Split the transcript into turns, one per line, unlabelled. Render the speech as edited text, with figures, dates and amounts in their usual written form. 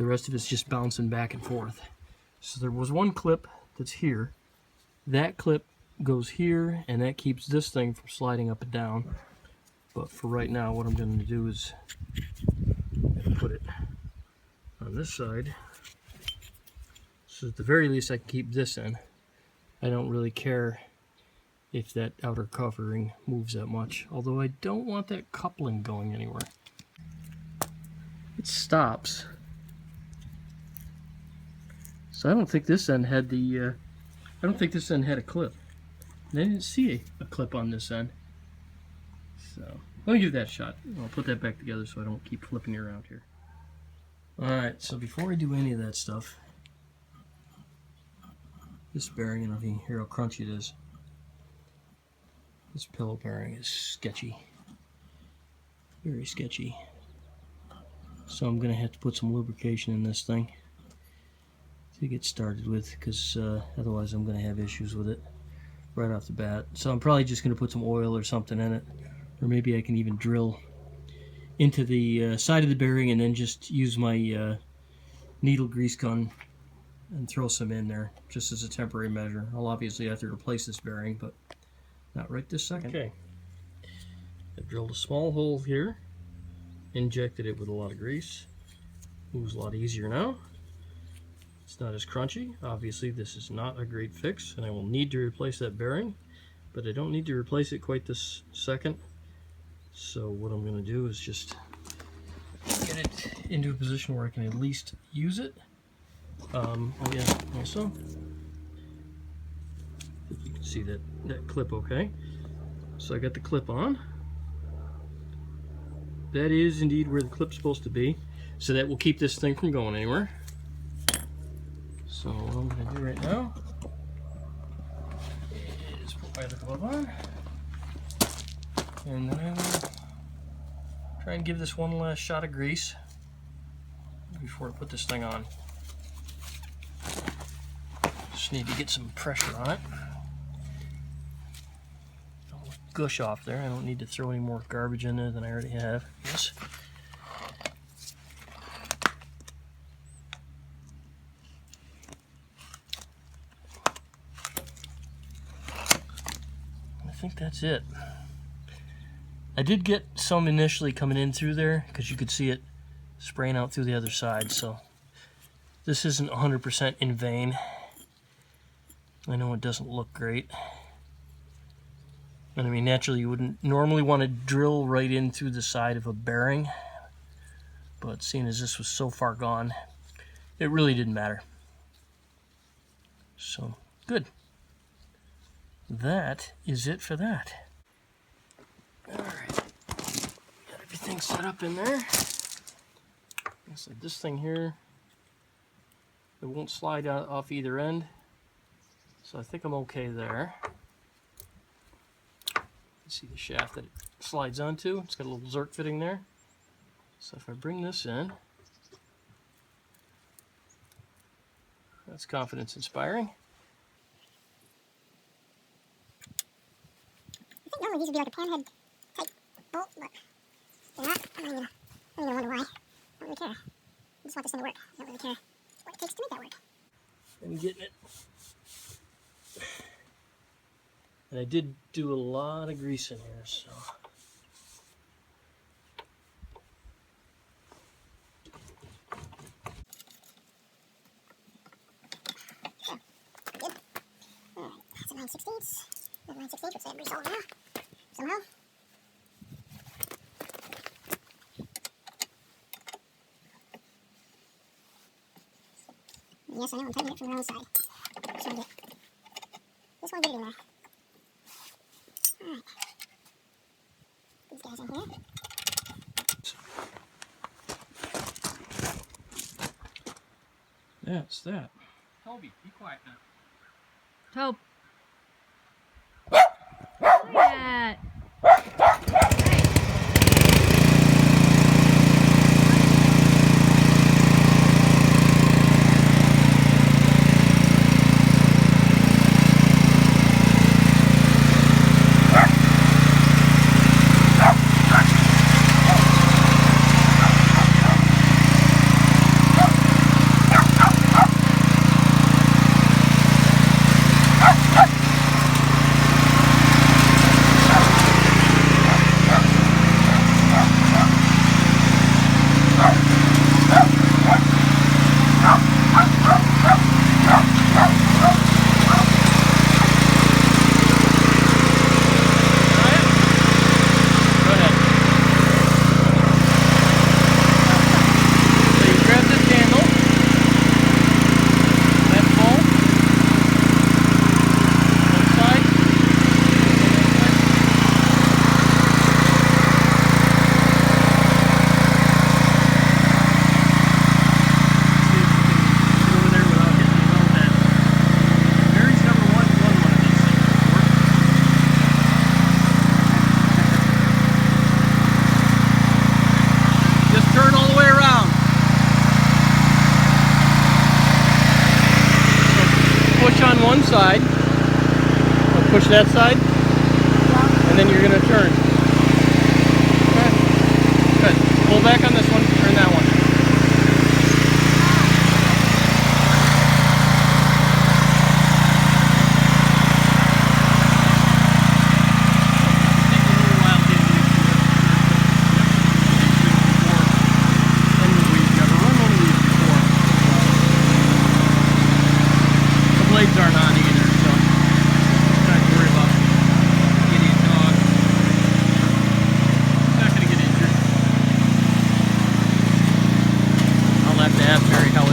The rest of it's just bouncing back and forth. So there was one clip that's here. That clip goes here, and that keeps this thing from sliding up and down. But for right now, what I'm going to do is put it on this side. So at the very least, I can keep this in. I don't really care if that outer covering moves that much, although I don't want that coupling going anywhere. It stops. So I don't think this end had the, I don't think this end had a clip. And I didn't see a clip on this end. So let me give that a shot. I'll put that back together so I don't keep flipping it around here. Alright, so before I do any of that stuff, this bearing, and you can hear how crunchy it is. This pillow bearing is sketchy. Very sketchy. So I'm going to have to put some lubrication in this thing to get started with, because otherwise I'm going to have issues with it right off the bat. So I'm probably just going to put some oil or something in it, or maybe I can even drill into the side of the bearing and then just use my needle grease gun and throw some in there just as a temporary measure. I'll obviously have to replace this bearing, but not right this second. Okay, I drilled a small hole here, injected it with a lot of grease. Moves a lot easier now. It's not as crunchy. Obviously this is not a great fix, and I will need to replace that bearing, but I don't need to replace it quite this second. So what I'm going to do is just get it into a position where I can at least use it. Oh yeah, also, you can see that clip okay. So I got the clip on. That is indeed where the clip's supposed to be, so that will keep this thing from going anywhere. So what I'm going to do right now is put my other glove on, and then I'm going to try and give this one last shot of grease before I put this thing on. Just need to get some pressure on it. Don't gush off there. I don't need to throw any more garbage in there than I already have. Yes. I think that's it. I did get some initially coming in through there because you could see it spraying out through the other side, so this isn't 100% in vain. I know it doesn't look great. And I mean, naturally you wouldn't normally want to drill right in through the side of a bearing, but seeing as this was so far gone, it really didn't matter. So, good. That is it for that. Alright, got everything set up in there. So this thing here, it won't slide out off either end, so I think I'm okay there. You see the shaft that it slides onto, it's got a little Zerk fitting there. So if I bring this in, that's confidence inspiring.
I think normally these would be like a panhead type bolt, but they're not. I'm gonna wonder why. I don't really care. I just want this thing to work. I don't really care what it takes to make that work.
I'm getting it. And I did do a lot of grease in here, so.
Good. Alright, that's a 9/16. The 9/16, which I have resolved now. Somehow. Yes, I know, I'm tightening it from the wrong side. Just want to get it in there. Alright. These guys in here.
That's that.
Toby, be quiet now.
Tobe. Quiet.
one side, push that side, and then you're going to turn. Okay. Good. Pull back on this one, turn that one. Blades aren't on either, so not to worry about idiot dog. It's not going to get injured. I'll have to ask Mary how